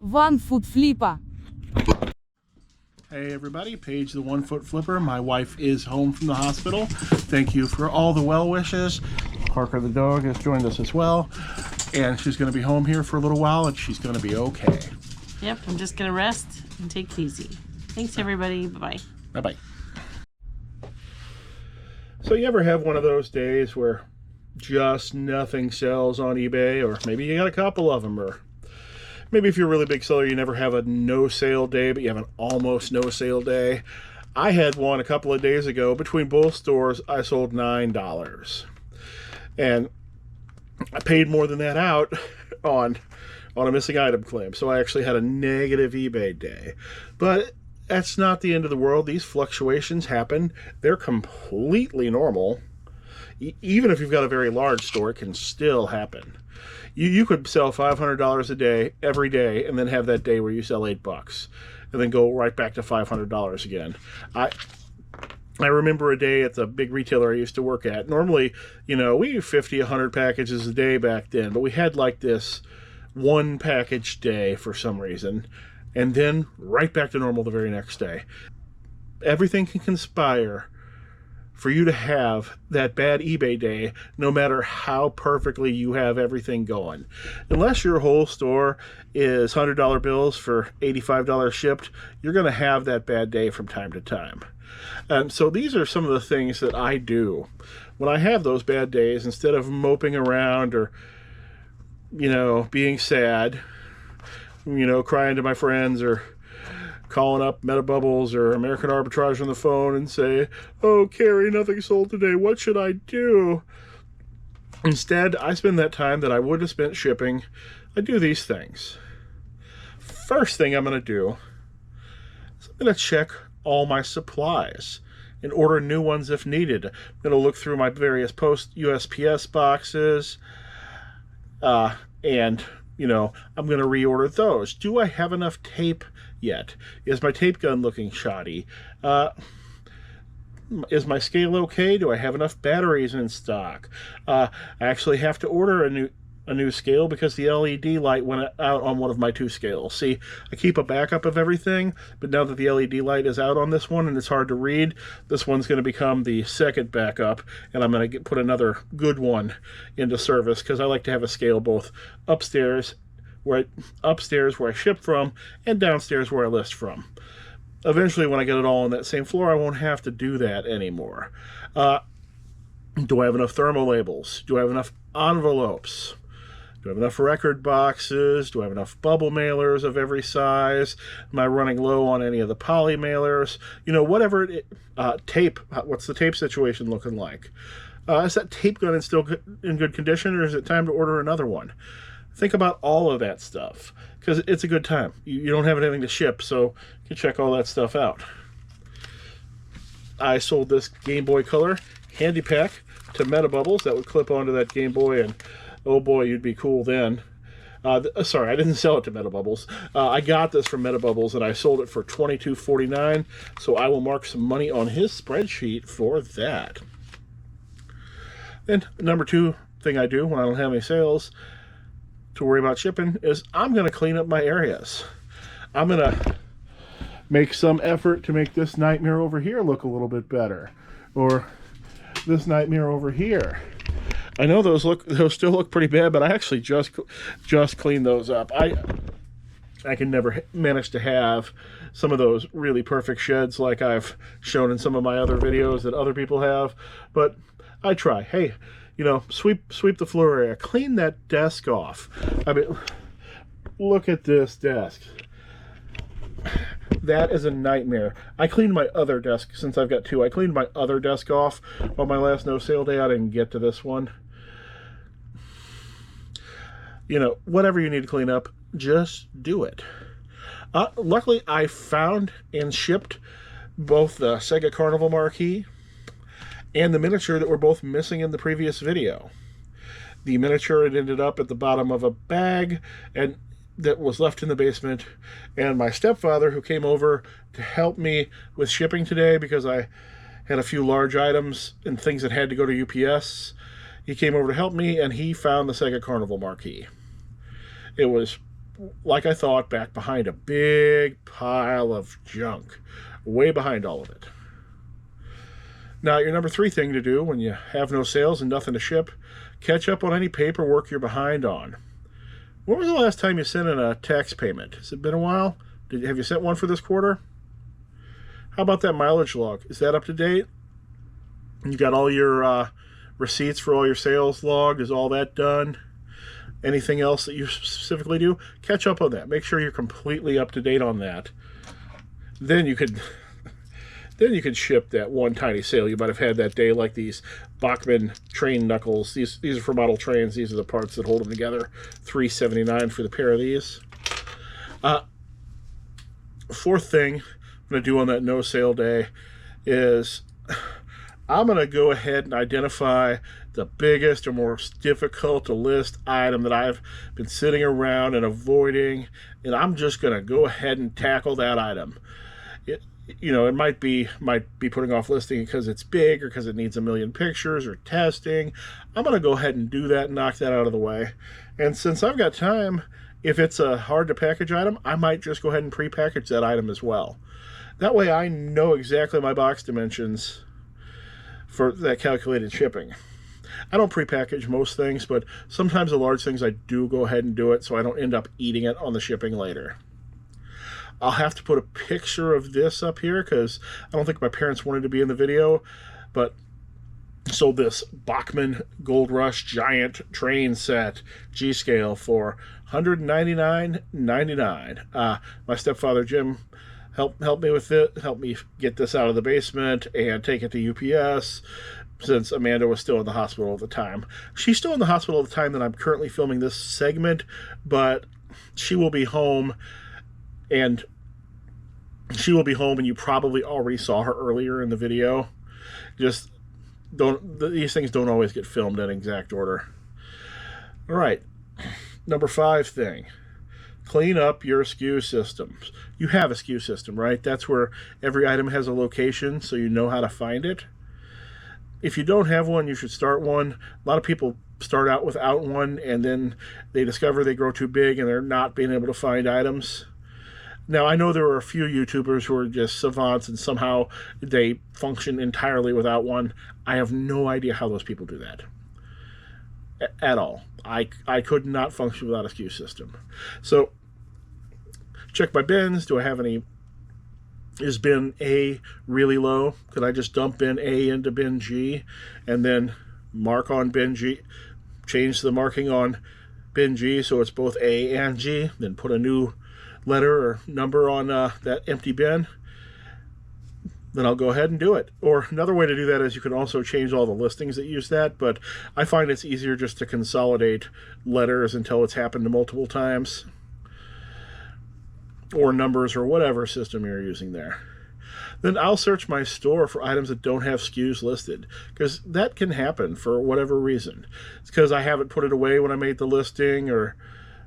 One-foot-flipper. Hey everybody, Paige the one-foot-flipper. My wife is home from the hospital. Thank you for all the well wishes. Parker the dog has joined us as well. And she's going to be home here for a little while and she's going to be okay. Yep, I'm just going to rest and take it easy. Thanks everybody. Bye-bye. Bye-bye. So you ever have one of those days where just nothing sells on eBay, or maybe you got a couple of them, or maybe if you're a really big seller, you never have a no sale day, but you have an almost no sale day. I had one a couple of days ago. Between both stores, I sold $9. And I paid more than that out on a missing item claim. So I actually had a negative eBay day. But that's not the end of the world. These fluctuations happen. They're completely normal. Even if you've got a very large store, it can still happen. You could sell $500 a day every day and then have that day where you sell $8 and then go right back to $500 again. I remember a day at the big retailer I used to work at. Normally, we do 50, 100 packages a day back then, but we had like this one package day for some reason, and then right back to normal the very next day. Everything can conspire for you to have that bad eBay day, no matter how perfectly you have everything going. Unless your whole store is $100 bills for $85 shipped, you're going to have that bad day from time to time. So these are some of the things that I do when I have those bad days. Instead of moping around or, being sad, crying to my friends or calling up Meta Bubbles or American Arbitrage on the phone and say, "Oh, Carrie, nothing sold today. What should I do?" Instead, I spend that time that I would have spent shipping. I do these things. First thing I'm going to do is I'm going to check all my supplies and order new ones if needed. I'm going to look through my various post USPS boxes and I'm going to reorder those. Do I have enough tape yet? Is my tape gun looking shoddy? Is my scale okay? Do I have enough batteries in stock? I actually have to order a new scale because the LED light went out on one of my two scales. See, I keep a backup of everything, but now that the LED light is out on this one and it's hard to read, this one's going to become the second backup, and I'm going to put another good one into service because I like to have a scale both upstairs where I ship from and downstairs where I list from. Eventually, when I get it all on that same floor, I won't have to do that anymore. Do I have enough thermo labels? Do I have enough envelopes? Do I have enough record boxes? Do I have enough bubble mailers of every size? Am I running low on any of the poly mailers? Whatever tape, what's the tape situation looking like? Is that tape gun still in good condition, or is it time to order another one? Think about all of that stuff, because it's a good time. You don't have anything to ship, so you can check all that stuff out. I sold this Game Boy Color handy pack to Meta Bubbles that would clip onto that Game Boy, and oh boy, you'd be cool then. Sorry, I didn't sell it to Meta Bubbles. I got this from Meta Bubbles, and I sold it for $22.49, so I will mark some money on his spreadsheet for that. And number two thing I do when I don't have any sales to worry about shipping is I'm going to clean up my areas. I'm going to make some effort to make this nightmare over here look a little bit better, or this nightmare over here. I know those still look pretty bad, but I actually just cleaned those up. I can never manage to have some of those really perfect sheds like I've shown in some of my other videos that other people have, but I try. Hey, sweep the floor area, clean that desk off. I mean, look at this desk. That is a nightmare. I cleaned my other desk, since I've got two. I cleaned my other desk off on my last no sale day. I didn't get to this one. Whatever you need to clean up, just do it. Luckily, I found and shipped both the Sega Carnival marquee and the miniature that were both missing in the previous video. The miniature had ended up at the bottom of a bag and that was left in the basement, and my stepfather, who came over to help me with shipping today because I had a few large items and things that had to go to UPS, he came over to help me, and he found the Sega Carnival marquee. It was like I thought, back behind a big pile of junk, way behind all of it. Now, your number 3 thing to do when you have no sales and nothing to ship, catch up on any paperwork you're behind on. When was the last time you sent in a tax payment? Has it been a while? Have you sent one for this quarter? How about that mileage log? Is that up to date? You got all your receipts for all your sales log? Is all that done? Anything else that you specifically do? Catch up on that. Make sure you're completely up to date on that. Then you could ship that one tiny sale you might have had that day, like these Bachmann train knuckles. These are for model trains. These are the parts that hold them together. $3.79 for the pair of these. 4th thing I'm going to do on that no sale day is I'm going to go ahead and identify the biggest or most difficult to list item that I've been sitting around and avoiding, and I'm just going to go ahead and tackle that item. It might be putting off listing because it's big or because it needs a million pictures or testing. I'm going to go ahead and do that and knock that out of the way. And since I've got time, if it's a hard to package item, I might just go ahead and pre-package that item as well. That way I know exactly my box dimensions for that calculated shipping. I don't pre-package most things, but sometimes the large things I do go ahead and do it so I don't end up eating it on the shipping later. I'll have to put a picture of this up here because I don't think my parents wanted to be in the video, but sold this Bachmann Gold Rush Giant Train Set G-Scale for $199.99. My stepfather Jim helped me with it, helped me get this out of the basement and take it to UPS since Amanda was still in the hospital at the time. She's still in the hospital at the time that I'm currently filming this segment, but she will be home, and you probably already saw her earlier in the video. Just these things don't always get filmed in exact order. All right, number 5 thing. Clean up your SKU systems. You have a SKU system, right? That's where every item has a location so you know how to find it. If you don't have one, you should start one. A lot of people start out without one, and then they discover they grow too big and they're not being able to find items. Now, I know there are a few YouTubers who are just savants and somehow they function entirely without one. I have no idea how those people do that at all. I could not function without a SKU system. So check my bins. Do I have any? Is bin A really low? Could I just dump bin A into bin G and then mark on bin G, change the marking on bin G so it's both A and G, then put a new letter or number on that empty bin? Then I'll go ahead and do it. Or another way to do that is you can also change all the listings that use that, but I find it's easier just to consolidate letters until it's happened multiple times, or numbers, or whatever system you're using there. Then I'll search my store for items that don't have SKUs listed, because that can happen for whatever reason. It's because I haven't put it away when I made the listing, or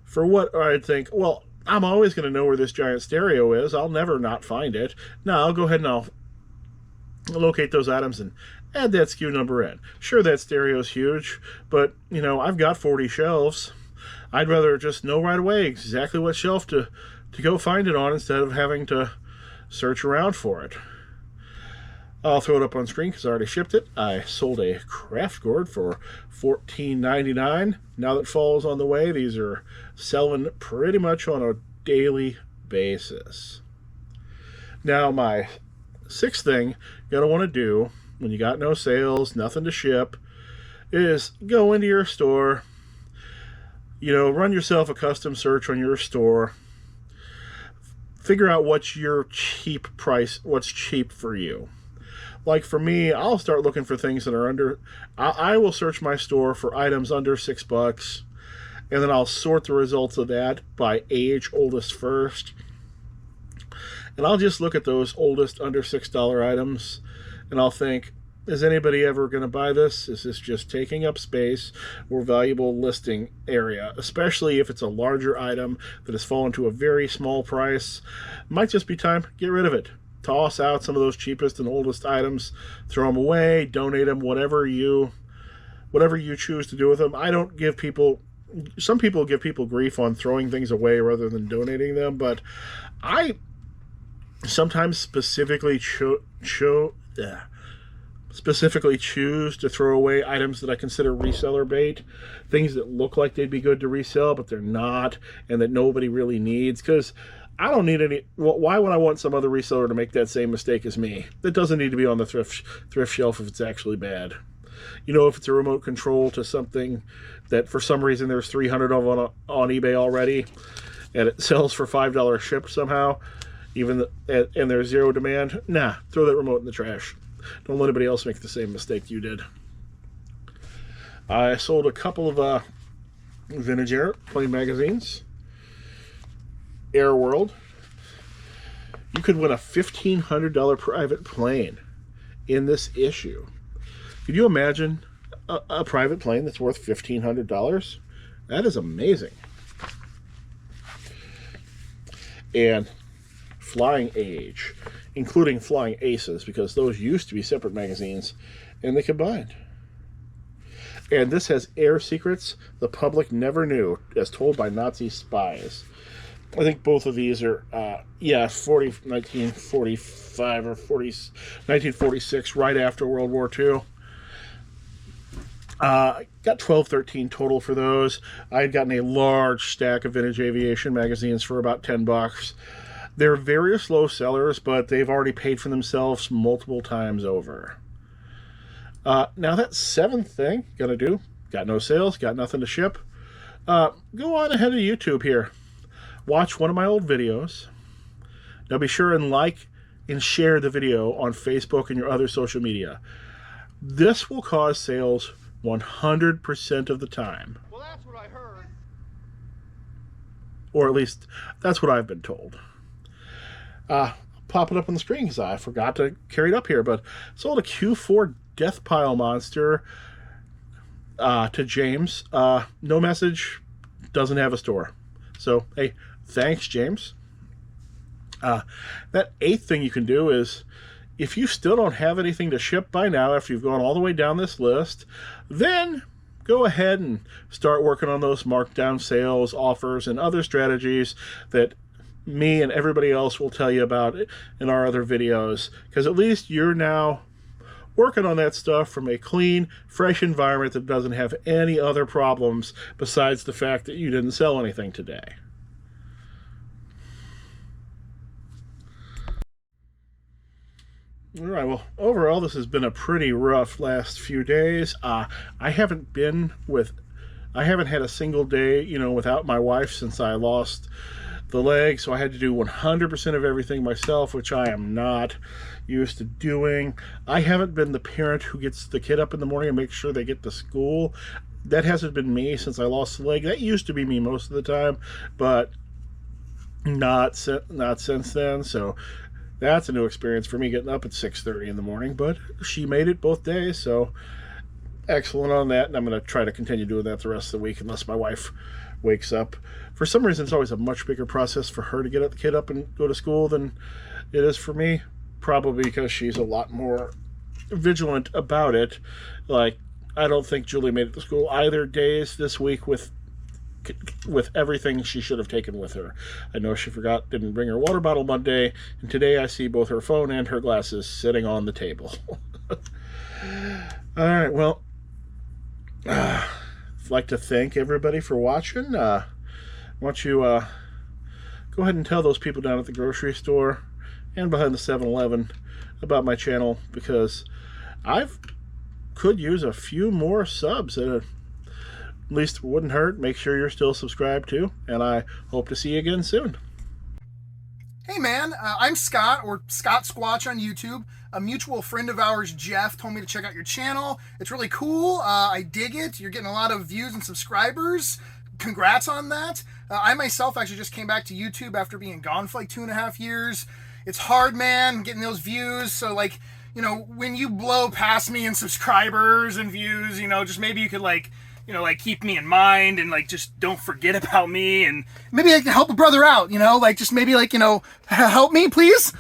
for what, or I'd think, well, I'm always going to know where this giant stereo is. I'll never not find it. No, I'll go ahead and I'll locate those items and add that SKU number in. Sure, that stereo is huge, but I've got 40 shelves. I'd rather just know right away exactly what shelf to go find it on instead of having to search around for it. I'll throw it up on screen because I already shipped it. I sold a craft gourd for $14.99. Now that fall's on the way, these are selling pretty much on a daily basis. Now, my 6th thing you're going to want to do when you got no sales, nothing to ship, is go into your store, run yourself a custom search on your store, figure out what's your cheap price, what's cheap for you. Like for me, I'll start looking for things that are under, I will search my store for items under $6, and then I'll sort the results of that by age, oldest first. And I'll just look at those oldest under $6 items, and I'll think, is anybody ever going to buy this? Is this just taking up space or valuable listing area? Especially if it's a larger item that has fallen to a very small price. It might just be time to get rid of it. Toss out some of those cheapest and oldest items, throw them away, donate them, whatever you choose to do with them. I don't give people some people give people grief on throwing things away rather than donating them, but I sometimes specifically choose to throw away items that I consider reseller bait, things that look like they'd be good to resell, but they're not, and that nobody really needs, because I don't need any. Well, why would I want some other reseller to make that same mistake as me? That doesn't need to be on the thrift shelf if it's actually bad. You know, if it's a remote control to something that for some reason there's 300 of on eBay already, and it sells for $5 shipped somehow, and there's zero demand, nah, throw that remote in the trash. Don't let anybody else make the same mistake you did. I sold a couple of vintage airplane magazines. Air World. You could win a $1,500 private plane in this issue. Could you imagine a private plane that's worth $1,500? That is amazing. And Flying Age, including Flying Aces, because those used to be separate magazines, and they combined. And this has air secrets the public never knew, as told by Nazi spies. I think both of these are, 1945 or 1946, right after World War II. Got 12, 13 total for those. I had gotten a large stack of vintage aviation magazines for about $10. They're various low sellers, but they've already paid for themselves multiple times over. Now that seventh thing, gonna do, got no sales, got nothing to ship. Go on ahead of YouTube here. Watch one of my old videos. Now be sure and like and share the video on Facebook and your other social media. This will cause sales 100% of the time. Well, that's what I heard. Or at least, that's what I've been told. Pop it up on the screen because I forgot to carry it up here, but sold a Q4 Death Pile Monster to James. No message, doesn't have a store. So, hey, thanks, James. That eighth thing you can do is, if you still don't have anything to ship by now after you've gone all the way down this list, then go ahead and start working on those markdown sales, offers, and other strategies that me and everybody else will tell you about in our other videos, because at least you're now working on that stuff from a clean, fresh environment that doesn't have any other problems besides the fact that you didn't sell anything today. All right, well, overall, this has been a pretty rough last few days. I haven't had a single day, without my wife since I lost the leg, so I had to do 100% of everything myself, which I am not used to doing. I haven't been the parent who gets the kid up in the morning and makes sure they get to school. That hasn't been me since I lost the leg. That used to be me most of the time, but not since then, so that's a new experience for me, getting up at 6:30 in the morning, but she made it both days, so excellent on that, and I'm going to try to continue doing that the rest of the week unless my wife wakes up. For some reason, it's always a much bigger process for her to get the kid up and go to school than it is for me, probably because she's a lot more vigilant about it. Like, I don't think Julie made it to school either days this week with everything she should have taken with her. I know she didn't bring her water bottle Monday, and today I see both her phone and her glasses sitting on the table. All right, well, I'd like to thank everybody for watching. Why don't you go ahead and tell those people down at the grocery store and behind the 7-Eleven about my channel, because could use a few more subs. At least it wouldn't hurt. Make sure you're still subscribed too, and I hope to see you again soon. Hey man, I'm Scott, or Scott Squatch on YouTube. A mutual friend of ours, Jeff, told me to check out your channel. It's really cool. I dig it. You're getting a lot of views and subscribers. Congrats on that. I myself actually just came back to YouTube after being gone for like 2.5 years. It's hard, man, getting those views. So like, when you blow past me in subscribers and views, just maybe you could like keep me in mind and just don't forget about me, and maybe I can help a brother out, just maybe help me, please.